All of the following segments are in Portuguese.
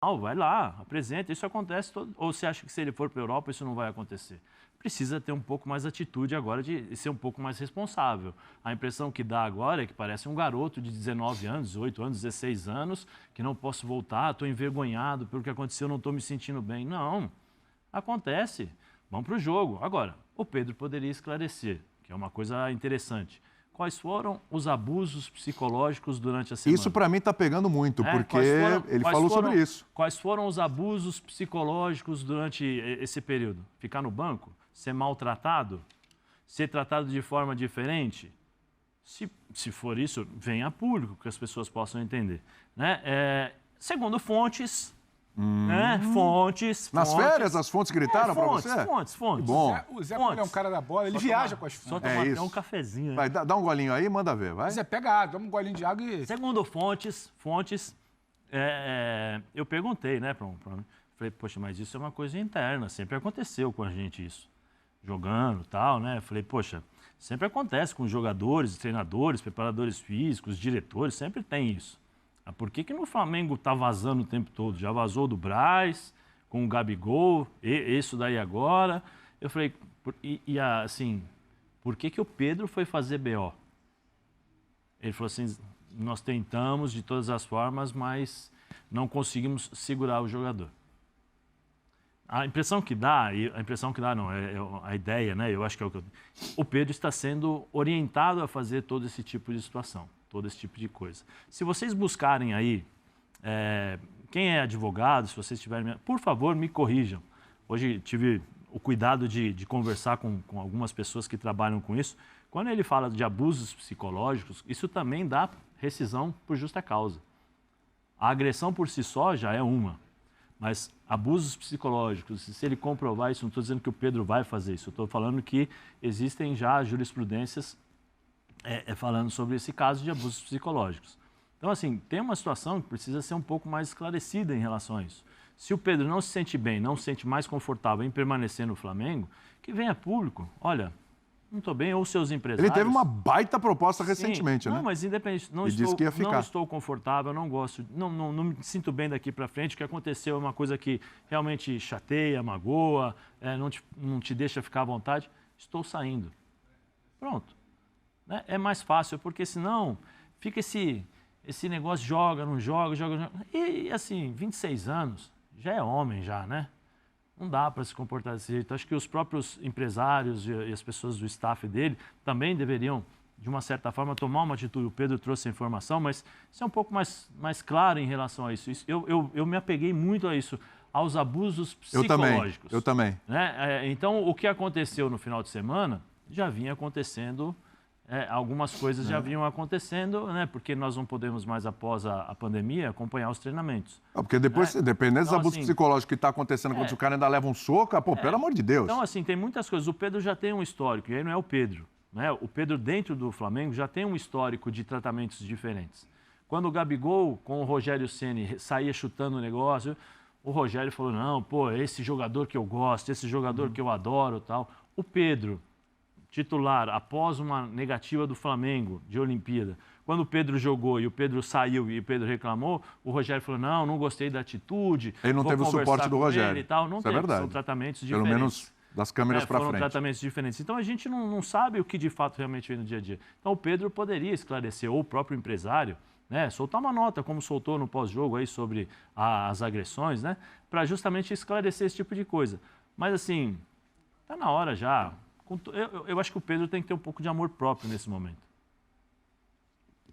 vai lá, apresenta. Isso acontece, ou você acha que se ele for para a Europa isso não vai acontecer? Precisa ter um pouco mais de atitude agora de ser um pouco mais responsável. A impressão que dá agora é que parece um garoto de 19 anos, 18 anos, 16 anos, que não posso voltar, estou envergonhado pelo que aconteceu, não estou me sentindo bem. Não, acontece. Vamos para o jogo. Agora, o Pedro poderia esclarecer, que é uma coisa interessante. Quais foram os abusos psicológicos durante a semana? Isso para mim está pegando muito, porque ele falou sobre isso. Quais foram os abusos psicológicos durante esse período? Ficar no banco? Ser maltratado? Ser tratado de forma diferente? Se for isso, venha a público, que as pessoas possam entender. Né? Segundo fontes... Fontes. Nas férias, as fontes gritaram para você? Fontes. Bom. O Zé, quando é um cara da bola, ele viaja com as fontes. Só tomar um cafezinho. Vai, dá um golinho aí, manda ver, vai. Zé, pega água, dá um golinho de água e... Segundo fontes, eu perguntei, né, falei, poxa, mas isso é uma coisa interna, sempre aconteceu com a gente isso, jogando e tal, né? Falei, poxa, sempre acontece com jogadores, treinadores, preparadores físicos, diretores, sempre tem isso. Por que no Flamengo tá vazando o tempo todo? Já vazou do Braz, com o Gabigol, isso daí agora. Eu falei, assim, por que o Pedro foi fazer BO? Ele falou assim, nós tentamos de todas as formas, mas não conseguimos segurar o jogador. A impressão que dá não, a ideia, né? Eu acho que é o Pedro está sendo orientado a fazer todo esse tipo de situação. Todo esse tipo de coisa. Se vocês buscarem aí, quem é advogado, se vocês tiverem... Por favor, me corrijam. Hoje tive o cuidado de conversar com algumas pessoas que trabalham com isso. Quando ele fala de abusos psicológicos, isso também dá rescisão por justa causa. A agressão por si só já é uma. Mas abusos psicológicos, se ele comprovar isso, não estou dizendo que o Pedro vai fazer isso. Estou falando que existem já jurisprudências falando sobre esse caso de abusos psicológicos. Então, assim, tem uma situação que precisa ser um pouco mais esclarecida em relação a isso. Se o Pedro não se sente bem, não se sente mais confortável em permanecer no Flamengo, que venha público. Olha, não estou bem, ou seus empresários... Ele teve uma baita proposta recentemente, né? Não, mas independente, não estou confortável, não gosto, não me sinto bem daqui para frente, o que aconteceu é uma coisa que realmente chateia, magoa, não te deixa ficar à vontade, estou saindo. Pronto. É mais fácil, porque senão fica esse negócio, joga, não joga. E assim, 26 anos, já é homem já, né? Não dá para se comportar desse jeito. Acho que os próprios empresários e as pessoas do staff dele também deveriam, de uma certa forma, tomar uma atitude. O Pedro trouxe a informação, mas ser um pouco mais claro em relação a isso. Eu me apeguei muito a isso, aos abusos psicológicos. Eu também. Né? Então, o que aconteceu no final de semana já vinha acontecendo... algumas coisas já vinham acontecendo, né? Porque nós não podemos mais, após a pandemia, acompanhar os treinamentos. Porque depois, dependendo dos abusos psicológicos que está acontecendo quando o cara ainda leva um soco, pelo amor de Deus. Então, assim, tem muitas coisas. O Pedro já tem um histórico, e aí não é o Pedro. Né? O Pedro, dentro do Flamengo, já tem um histórico de tratamentos diferentes. Quando o Gabigol, com o Rogério Ceni, saía chutando o negócio, o Rogério falou, não, esse jogador que eu gosto, esse jogador que eu adoro, tal. O Pedro... titular, após uma negativa do Flamengo de Olimpíada, quando o Pedro jogou e o Pedro saiu e o Pedro reclamou, o Rogério falou, não gostei da atitude. Ele não teve o suporte do Rogério. E tal. Não teve, é verdade. São tratamentos diferentes. Pelo menos das câmeras para frente. Foram tratamentos diferentes. Então a gente não sabe o que de fato realmente vem no dia a dia. Então o Pedro poderia esclarecer, ou o próprio empresário, né, soltar uma nota, como soltou no pós-jogo aí sobre as agressões, né, para justamente esclarecer esse tipo de coisa. Mas assim, tá na hora já. Eu acho que o Pedro tem que ter um pouco de amor próprio nesse momento.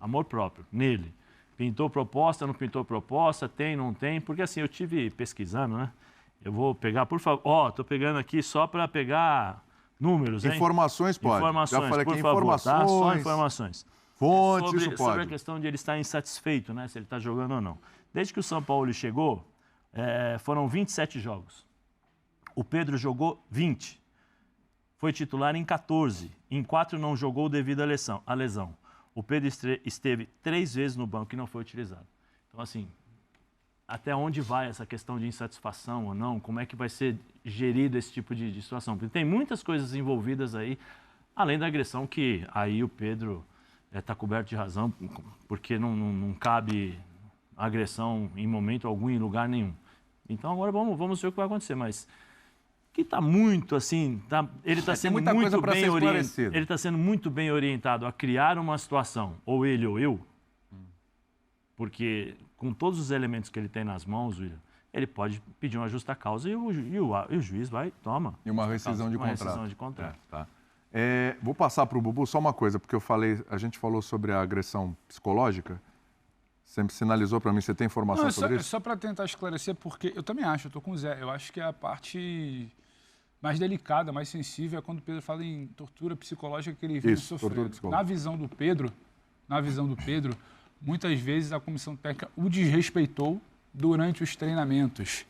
Amor próprio, nele. Pintou proposta, não pintou proposta, tem, não tem. Porque assim, eu tive pesquisando, né? Eu vou pegar, por favor. Estou pegando aqui só para pegar números, hein? Informações pode. Informações, já falei aqui, por favor, informações. tá? Só informações. Fontes, isso pode. Sobre a questão de ele estar insatisfeito, né? Se ele está jogando ou não. Desde que o São Paulo chegou, foram 27 jogos. O Pedro jogou 20. Foi titular em 14. Em 4 não jogou devido à lesão. O Pedro esteve 3 vezes no banco e não foi utilizado. Então, assim, até onde vai essa questão de insatisfação ou não? Como é que vai ser gerido esse tipo de situação? Porque tem muitas coisas envolvidas aí, além da agressão, que aí o Pedro está coberto de razão, porque não cabe agressão em momento algum, em lugar nenhum. Então agora vamos ver o que vai acontecer, mas que está muito assim, ele está sendo muito bem orientado. Ele está sendo muito bem orientado a criar uma situação, ou ele ou eu, porque com todos os elementos que ele tem nas mãos, William, ele pode pedir uma justa causa e o juiz vai, toma. E uma rescisão de contrato. Rescisão de contrato. Tá. Vou passar para o Bubu só uma coisa, porque a gente falou sobre a agressão psicológica. Sempre sinalizou para mim, você tem informação sobre isso? Só para tentar esclarecer, porque eu também acho, eu estou com o Zé, eu acho que a parte mais delicada, mais sensível é quando o Pedro fala em tortura psicológica que ele vem sofrendo. Na visão do Pedro, muitas vezes a comissão técnica o desrespeitou durante os treinamentos,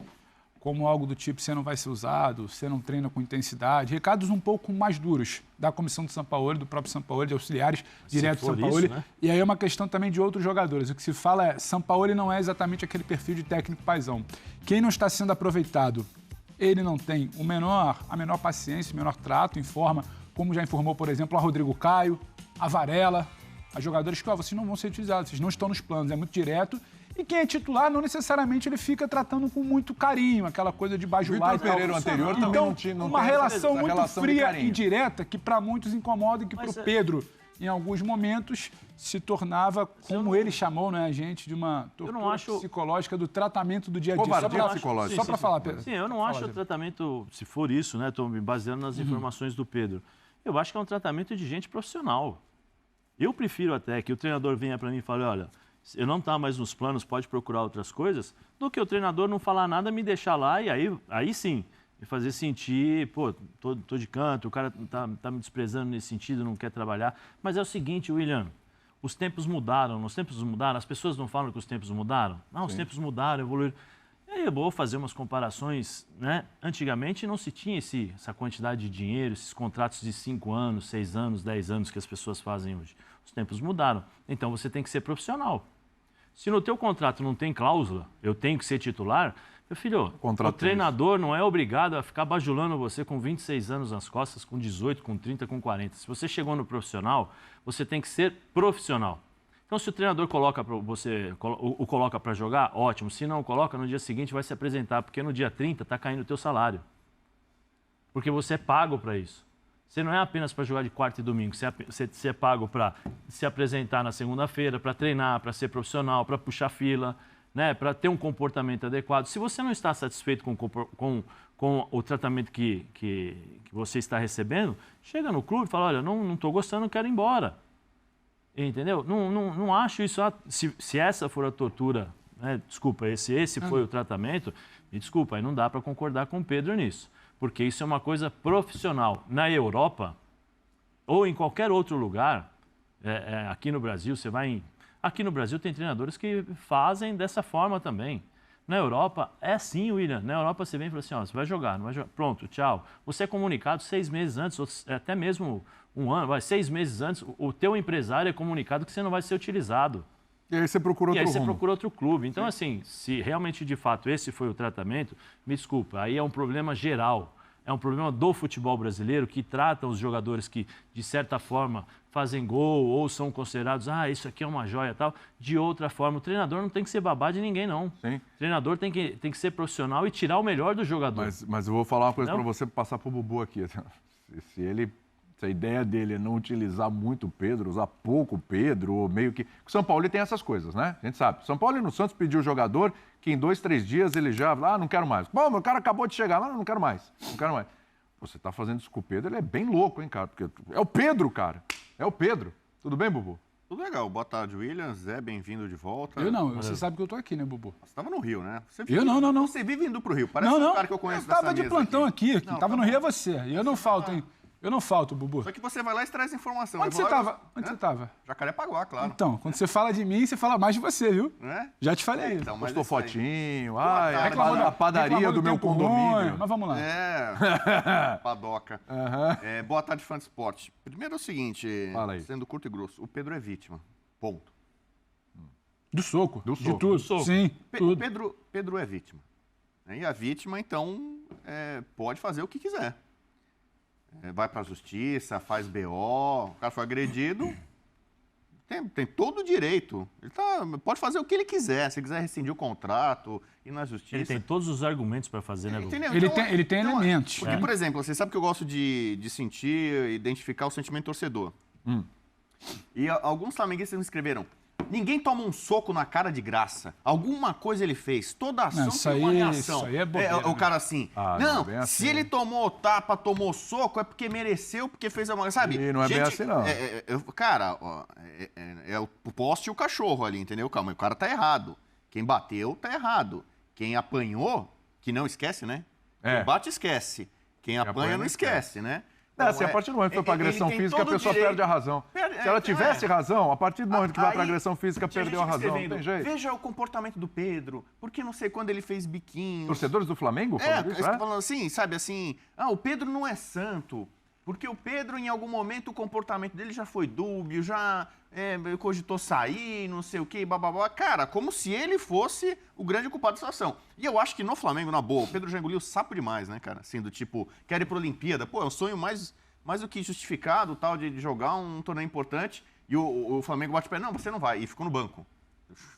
como algo do tipo, você não vai ser usado, você não treina com intensidade, recados um pouco mais duros da comissão do Sampaoli, do próprio Sampaoli, de auxiliares direto do Sampaoli. Né? E aí é uma questão também de outros jogadores. O que se fala é, Sampaoli não é exatamente aquele perfil de técnico paizão. Quem não está sendo aproveitado, ele não tem a menor paciência, o menor trato, informa, como já informou, por exemplo, a Rodrigo Caio, a Varela, a jogadores que, vocês não vão ser utilizados, vocês não estão nos planos, é muito direto. E quem é titular, não necessariamente ele fica tratando com muito carinho, aquela coisa de bajular e tal. Pereira anterior também então, não tinha uma relação muito fria e direta que para muitos incomoda e que para o Pedro, em alguns momentos, se tornava, como ele chamou, né, a gente, de uma tortura psicológica do tratamento do dia a dia. Só para falar, Pedro. Sim, eu não acho o tratamento, se for isso, né, estou me baseando nas informações do Pedro, eu acho que é um tratamento de gente profissional. Eu prefiro até que o treinador venha para mim e fale, olha, eu não está mais nos planos, pode procurar outras coisas, do que o treinador não falar nada, me deixar lá e aí sim, me fazer sentir, tô de canto, o cara tá me desprezando nesse sentido, não quer trabalhar. Mas é o seguinte, William, os tempos mudaram, as pessoas não falam que os tempos mudaram? Não, os tempos mudaram, evoluíram. E aí eu vou fazer umas comparações, né? Antigamente não se tinha essa quantidade de dinheiro, esses contratos de 5 anos, 6 anos, 10 anos que as pessoas fazem hoje. Os tempos mudaram. Então você tem que ser profissional. Se no teu contrato não tem cláusula, eu tenho que ser titular, meu filho, o treinador não é obrigado a ficar bajulando você com 26 anos nas costas, com 18, com 30, com 40. Se você chegou no profissional, você tem que ser profissional. Então, se o treinador coloca para jogar, ótimo. Se não coloca, no dia seguinte vai se apresentar, porque no dia 30 está caindo o teu salário. Porque você é pago para isso. Você não é apenas para jogar de quarta e domingo, você é pago para se apresentar na segunda-feira, para treinar, para ser profissional, para puxar fila, né, para ter um comportamento adequado. Se você não está satisfeito com o tratamento que você está recebendo, chega no clube e fala, olha, não estou gostando, quero ir embora. Entendeu? Não acho isso. Se essa for a tortura, né, desculpa, esse foi o tratamento, me desculpa, aí não dá para concordar com o Pedro nisso. Porque isso é uma coisa profissional. Na Europa, ou em qualquer outro lugar, aqui no Brasil, aqui no Brasil tem treinadores que fazem dessa forma também. Na Europa, é assim, William. Na Europa você vem e fala assim, você vai jogar, não vai jogar. Pronto, tchau. Você é comunicado 6 meses antes, ou até mesmo 1 ano, 6 meses antes, o teu empresário é comunicado que você não vai ser utilizado. E aí você procura outro rumo. E aí você procura outro clube. Então, assim, se realmente, de fato, esse foi o tratamento, me desculpa, aí é um problema geral. É um problema do futebol brasileiro que trata os jogadores que, de certa forma, fazem gol ou são considerados, isso aqui é uma joia e tal, de outra forma. O treinador não tem que ser babá de ninguém, não. Sim. O treinador tem que ser profissional e tirar o melhor do jogador. Mas eu vou falar uma coisa para você passar para o Bubu aqui. Se a ideia dele é não utilizar muito o Pedro, usar pouco o Pedro, ou meio que... O São Paulo tem essas coisas, né? A gente sabe. São Paulo e no Santos pediu o jogador que em 2, 3 dias ele já... não quero mais. Bom, meu cara acabou de chegar. Não quero mais. Não quero mais. Você tá fazendo isso com o Pedro, ele é bem louco, hein, cara? Porque é o Pedro, cara. É o Pedro. Tudo bem, Bubu? Tudo legal. Boa tarde, William. Zé, bem-vindo de volta. Eu não. Você sabe que eu tô aqui, né, Bubu? Você estava no Rio, né? Eu não. Você vive indo pro Rio. Parece um cara que eu conheço dessa mesa. Eu tava de plantão aqui. Quem tava no Rio é você. E eu não falto, hein? Eu não falto, Bubu. Só que você vai lá e traz informação. Onde você estava? Jacarepaguá, claro. Então, quando você fala de mim, você fala mais de você, viu? É? Já te falei. Então, postou fotinho. A padaria do meu condomínio. Mas vamos lá. Padoca. Boa tarde, fã de esporte. Primeiro é o seguinte, sendo curto e grosso, o Pedro é vítima. Ponto. Do soco. De tudo. Sim, tudo. Pedro é vítima. E a vítima, então, pode fazer o que quiser. Vai para a justiça, faz BO, o cara foi agredido, Tem todo o direito. Ele pode fazer o que ele quiser. Se ele quiser rescindir o contrato, ir na justiça. Ele tem todos os argumentos para fazer, né, entendeu? Ele tem elementos. Porque, por exemplo, você sabe que eu gosto de sentir, identificar o sentimento torcedor. E alguns flamenguistas me escreveram: ninguém toma um soco na cara de graça. Alguma coisa ele fez. Toda ação tem uma reação. Isso aí é bobeira, o cara assim, não é se ele tomou tapa, tomou soco, é porque mereceu, porque fez alguma coisa, sabe? E não é bem assim, não. Cara, é o poste e o cachorro ali, entendeu? Calma, o cara tá errado. Quem bateu, tá errado. Quem apanhou, que não esquece, né? Quem bate, esquece. Quem apanha, não esquece, né? Então, a partir do momento que foi para agressão física, a pessoa perde a razão. Se ela tivesse razão, a partir do momento que vai para agressão física, perdeu a razão. Não tem jeito. Veja o comportamento do Pedro, porque não sei quando ele fez biquinho. Torcedores do Flamengo falando isso, falando assim, sabe assim, o Pedro não é santo, porque o Pedro, em algum momento, o comportamento dele já foi dúbio, já cogitou sair, não sei o quê, bababá. Cara, como se ele fosse o grande culpado da situação. E eu acho que no Flamengo, na boa, o Pedro já engoliu sapo demais, né, cara? Assim, do tipo, quer ir pra Olimpíada. Pô, é um sonho mais do que justificado, tal, de jogar um torneio importante. E o Flamengo bate o pé, não, você não vai. E ficou no banco.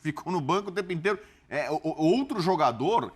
Ficou no banco o tempo inteiro. Outro jogador,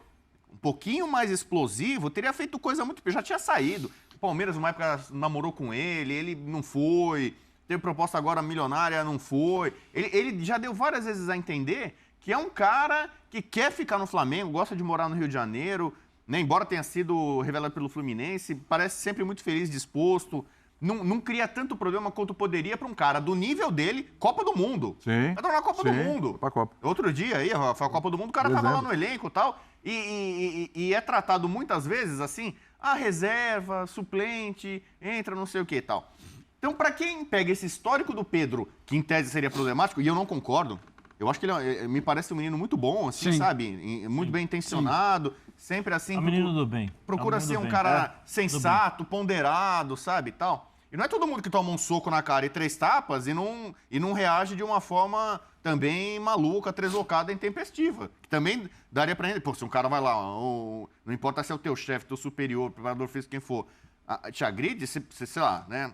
um pouquinho mais explosivo, teria feito coisa muito... Já tinha saído. O Palmeiras, numa época, namorou com ele não foi... Teve proposta agora milionária, não foi. Ele já deu várias vezes a entender que é um cara que quer ficar no Flamengo, gosta de morar no Rio de Janeiro, né? Embora tenha sido revelado pelo Fluminense, parece sempre muito feliz, disposto. Não cria tanto problema quanto poderia para um cara do nível dele, Copa do Mundo. Sim. Vai tornar a Copa do Mundo. Copa. Outro dia aí, foi a Copa do Mundo, o cara tava lá no elenco e tal. E é tratado muitas vezes assim, reserva, suplente, entra, não sei o que e tal. Então, para quem pega esse histórico do Pedro, que em tese seria problemático, e eu não concordo, eu acho que ele me parece um menino muito bom, assim, sabe? Muito bem intencionado, sempre assim... É um menino do bem. Procura ser um cara sensato, ponderado, sabe, e tal. E não é todo mundo que toma um soco na cara e 3 tapas e não reage de uma forma também maluca, treslocada, intempestiva. Que também daria pra gente... Pô, se um cara vai lá, não importa se é o teu chefe, teu superior, preparador físico, quem for, te agride, sei lá, né?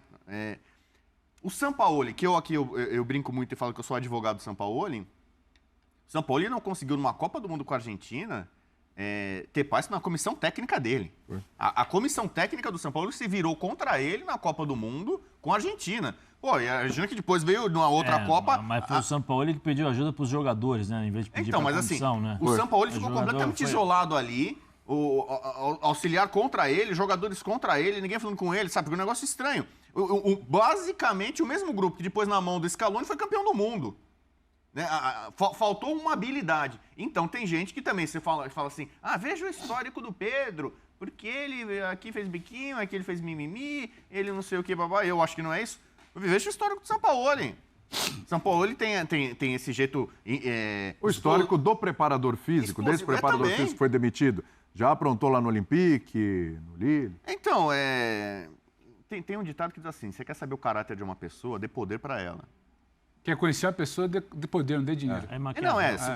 O Sampaoli, que eu brinco muito e falo que eu sou advogado do Sampaoli, o Sampaoli não conseguiu numa Copa do Mundo com a Argentina ter paz na comissão técnica dele. A comissão técnica do Sampaoli se virou contra ele na Copa do Mundo com a Argentina. Pô, e a Argentina que depois veio numa outra Copa... Mas foi o Sampaoli que pediu ajuda para os jogadores, né? Em vez de pedir para a comissão, assim, né? O Sampaoli ficou completamente isolado ali, o auxiliar contra ele, jogadores contra ele, ninguém falando com ele, sabe? Porque é um negócio estranho. Basicamente, o mesmo grupo que depois, na mão do Scaloni, foi campeão do mundo. Né? Faltou uma habilidade. Então, tem gente que também fala assim, veja o histórico do Pedro, porque ele aqui fez biquinho, aqui ele fez mimimi, ele não sei o que, babá. Eu acho que não é isso. Veja o histórico do Sampaoli. Sampaoli tem esse jeito... o histórico do preparador físico, desse preparador físico que foi demitido, já aprontou lá no Olympique, no Lille? Então, tem um ditado que diz assim, você quer saber o caráter de uma pessoa, dê poder para ela. Quer conhecer a pessoa, dê poder, não dê dinheiro.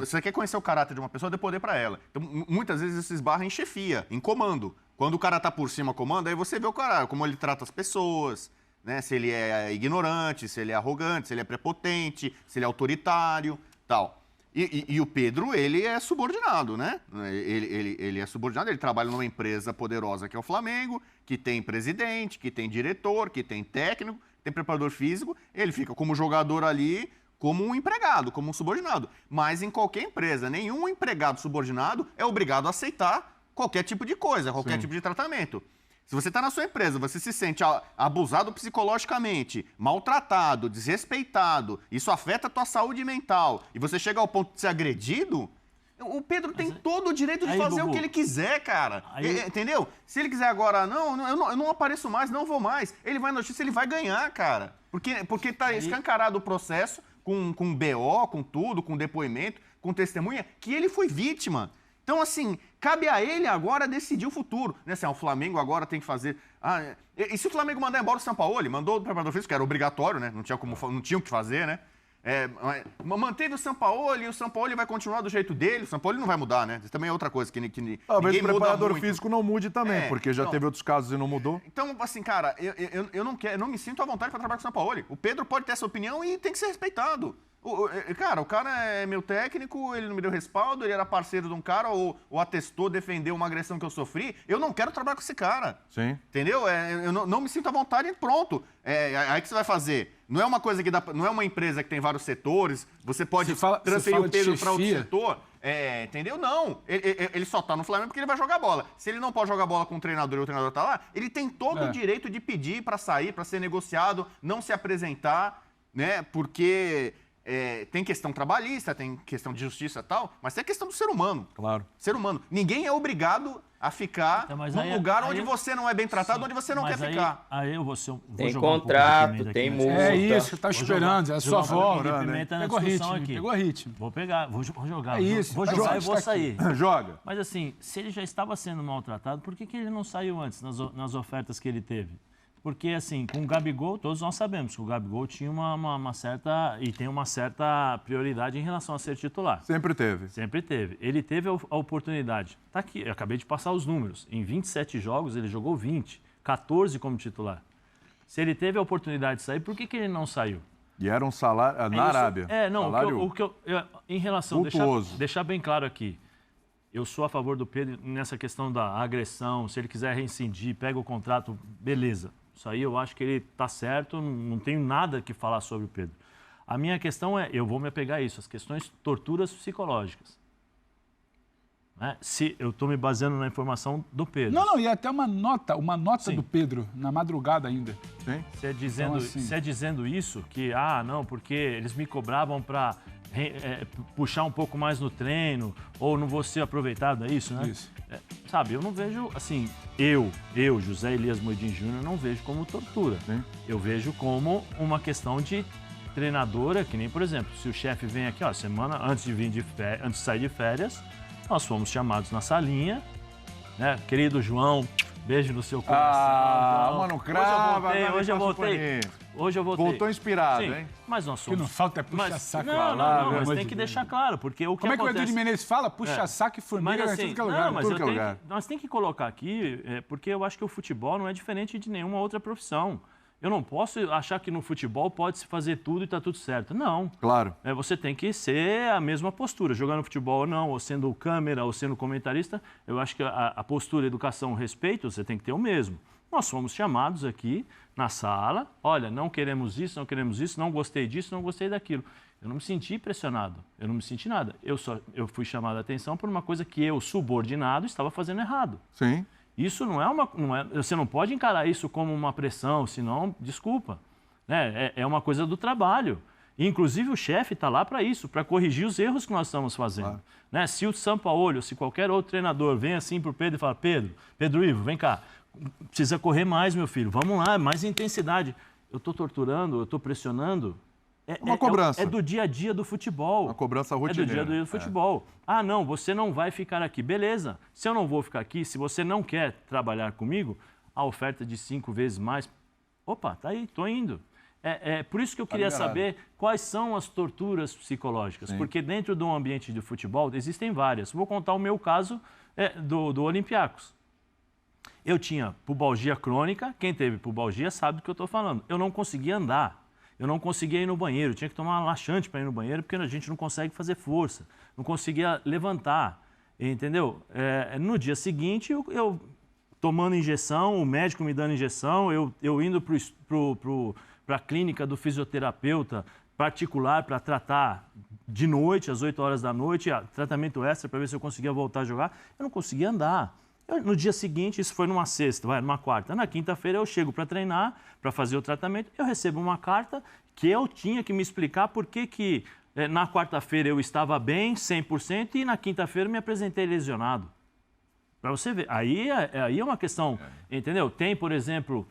Você quer conhecer o caráter de uma pessoa, dê poder para ela. Então, muitas vezes isso esbarra em chefia, em comando. Quando o cara tá por cima comando, aí você vê o cara, como ele trata as pessoas, né? Se ele é ignorante, se ele é arrogante, se ele é prepotente, se ele é autoritário, tal. E o Pedro, ele é subordinado, né? Ele é subordinado, ele trabalha numa empresa poderosa que é o Flamengo, que tem presidente, que tem diretor, que tem técnico, tem preparador físico, ele fica como jogador ali, como um empregado, como um subordinado. Mas em qualquer empresa, nenhum empregado subordinado é obrigado a aceitar qualquer tipo de coisa, qualquer tipo de tratamento. Se você está na sua empresa, você se sente abusado psicologicamente, maltratado, desrespeitado, isso afeta a tua saúde mental, e você chega ao ponto de ser agredido, o Pedro tem todo o direito de fazer o que ele quiser, cara. Entendeu? Se ele quiser agora, eu não apareço mais, não vou mais, ele vai na notícia, ele vai ganhar, cara. Porque tá escancarado o processo, com BO, com tudo, com depoimento, com testemunha, que ele foi vítima. Então, assim, cabe a ele agora decidir o futuro. Né? Assim, o Flamengo agora tem que fazer... E se o Flamengo mandar embora o Sampaoli? Mandou o preparador físico, que era obrigatório, né? Não tinha o que fazer, né? Manteve o Sampaoli e o Sampaoli vai continuar do jeito dele. O Sampaoli não vai mudar, né? Isso também é outra coisa que talvez o preparador muda muito. físico não mude também, porque já teve outros casos e não mudou. Então, assim, cara, eu não me sinto à vontade para trabalhar com o Sampaoli. O Pedro pode ter essa opinião e tem que ser respeitado. O cara é meu técnico, ele não me deu respaldo, ele era parceiro de um cara ou atestou, defendeu uma agressão que eu sofri. Eu não quero trabalhar com esse cara. Sim. Entendeu? Eu não me sinto à vontade e pronto. Aí que você vai fazer? Não é uma coisa que não é uma empresa que tem vários setores, você pode transferir o Pedro para outro setor. Entendeu? Não. Ele só tá no Flamengo porque ele vai jogar bola. Se ele não pode jogar bola com o treinador e o treinador tá lá, ele tem todo o direito de pedir para sair, para ser negociado, não se apresentar, né? Porque tem questão trabalhista, tem questão de justiça e tal, mas tem a questão do ser humano. Claro. Ser humano. Ninguém é obrigado a ficar num lugar onde você não é bem tratado, onde você não quer ficar. Aí eu vou tem jogar contrato, um tem multa. multa. É isso, tá esperando, é a sua volta. Pegou ritmo aqui. Pegou ritmo. Vou pegar, vou jogar. É isso. Vou jogar e vou sair. Joga. Mas assim, se ele já estava sendo maltratado, por que ele não saiu antes nas ofertas que ele teve? Porque, assim, com o Gabigol, todos nós sabemos que o Gabigol tinha uma certa... e tem uma certa prioridade em relação a ser titular. Sempre teve. Sempre teve. Ele teve a oportunidade. Tá aqui, eu acabei de passar os números. Em 27 jogos, ele jogou 20, 14 como titular. Se ele teve a oportunidade de sair, por que ele não saiu? E era um salário na Arábia. Não, salário em relação... cultuoso. Deixar bem claro aqui. Eu sou a favor do Pedro nessa questão da agressão. Se ele quiser reincidir, pega o contrato, beleza. Isso aí eu acho que ele está certo, não tenho nada que falar sobre o Pedro. A minha questão eu vou me apegar a isso, as questões torturas psicológicas. Né? Se eu estou me baseando na informação do Pedro. Não, e até uma nota Sim. do Pedro, na madrugada ainda. Sim. Se é dizendo isso, que, não, porque eles me cobravam para puxar um pouco mais no treino, ou não vou ser aproveitado, é isso, né? Isso. Sabe, eu não vejo, assim, José Elias Moedin Júnior, não vejo como tortura. Sim. Eu vejo como uma questão de treinadora, que nem, por exemplo, se o chefe vem aqui, semana antes de sair de férias, nós fomos chamados na salinha, né? Querido João, beijo no seu coração. Mano, crava. Hoje eu voltei. Voltou inspirado, Sim, hein? Mas nós O somos... que não falta é puxa-saco. Não, mas tem que deixar claro, porque o que Como é que o acontece... Edu de Menezes fala? Puxa-saco e formiga em tudo que é lugar. Nós temos que colocar aqui, porque eu acho que o futebol não é diferente de nenhuma outra profissão. Eu não posso achar que no futebol pode-se fazer tudo e está tudo certo. Não. Claro. Você tem que ser a mesma postura. Jogando futebol ou não, ou sendo câmera, ou sendo comentarista, eu acho que a postura, educação, respeito, você tem que ter o mesmo. Nós fomos chamados aqui na sala, olha, não queremos isso, não gostei disso, não gostei daquilo. Eu não me senti pressionado, eu não me senti nada. Eu fui chamado a atenção por uma coisa que eu, subordinado, estava fazendo errado. Sim. Isso você não pode encarar isso como uma pressão, senão, desculpa. Né? É uma coisa do trabalho. E, inclusive, o chefe está lá para isso, para corrigir os erros que nós estamos fazendo. Claro. Né? Se o Sampaoli, ou se qualquer outro treinador vem assim para o Pedro e fala, Pedro Ivo, vem cá, precisa correr mais, meu filho, vamos lá, mais intensidade. Eu estou torturando, eu estou pressionando. Uma cobrança. É do dia a dia do futebol. Uma cobrança rotineira. É do dia a dia do futebol. Não, você não vai ficar aqui. Beleza, se eu não vou ficar aqui, se você não quer trabalhar comigo, a oferta de 5 vezes mais, opa, tá aí, tô indo. Por isso que eu queria saber quais são as torturas psicológicas. Sim. Porque dentro do ambiente de futebol existem várias. Vou contar o meu caso do Olympiacos. Eu tinha pubalgia crônica, quem teve pubalgia sabe do que eu estou falando. Eu não conseguia andar. Eu não conseguia ir no banheiro, tinha que tomar um laxante para ir no banheiro, porque a gente não consegue fazer força, não conseguia levantar, entendeu? No dia seguinte, eu tomando injeção, o médico me dando injeção, eu indo para a clínica do fisioterapeuta particular para tratar de noite, às 8 horas da noite, tratamento extra para ver se eu conseguia voltar a jogar, eu não conseguia andar. No dia seguinte, isso foi numa sexta, numa quarta. Na quinta-feira eu chego para treinar, para fazer o tratamento, eu recebo uma carta que eu tinha que me explicar por que na quarta-feira eu estava bem, 100%, e na quinta-feira me apresentei lesionado. Para você ver, aí é uma questão, entendeu? Tem, por exemplo,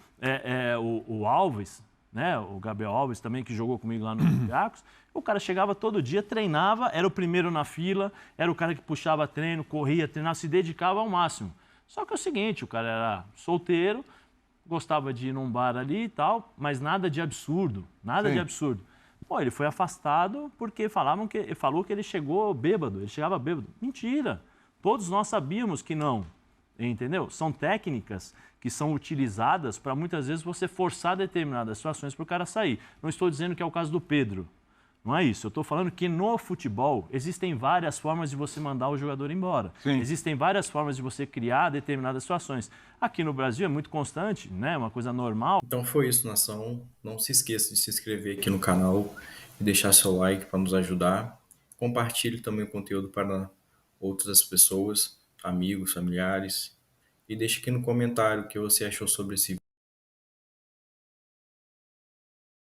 o Alves, né? O Gabriel Alves também, que jogou comigo lá no Olympiacos. O cara chegava todo dia, treinava, era o primeiro na fila, era o cara que puxava treino, corria, treinava, se dedicava ao máximo. Só que é o seguinte, o cara era solteiro, gostava de ir num bar ali e tal, mas nada de absurdo, nada de absurdo. Pô, ele foi afastado porque falou que ele chegou bêbado, ele chegava bêbado. Mentira! Todos nós sabíamos que não, entendeu? São técnicas que são utilizadas para muitas vezes você forçar determinadas situações para o cara sair. Não estou dizendo que é o caso do Pedro, não é isso. Eu estou falando que no futebol existem várias formas de você mandar o jogador embora. Sim. Existem várias formas de você criar determinadas situações. Aqui no Brasil é muito constante, né? Uma coisa normal. Então foi isso, nação. Não se esqueça de se inscrever aqui no canal e deixar seu like para nos ajudar. Compartilhe também o conteúdo para outras pessoas, amigos, familiares. E deixe aqui no comentário o que você achou sobre esse vídeo.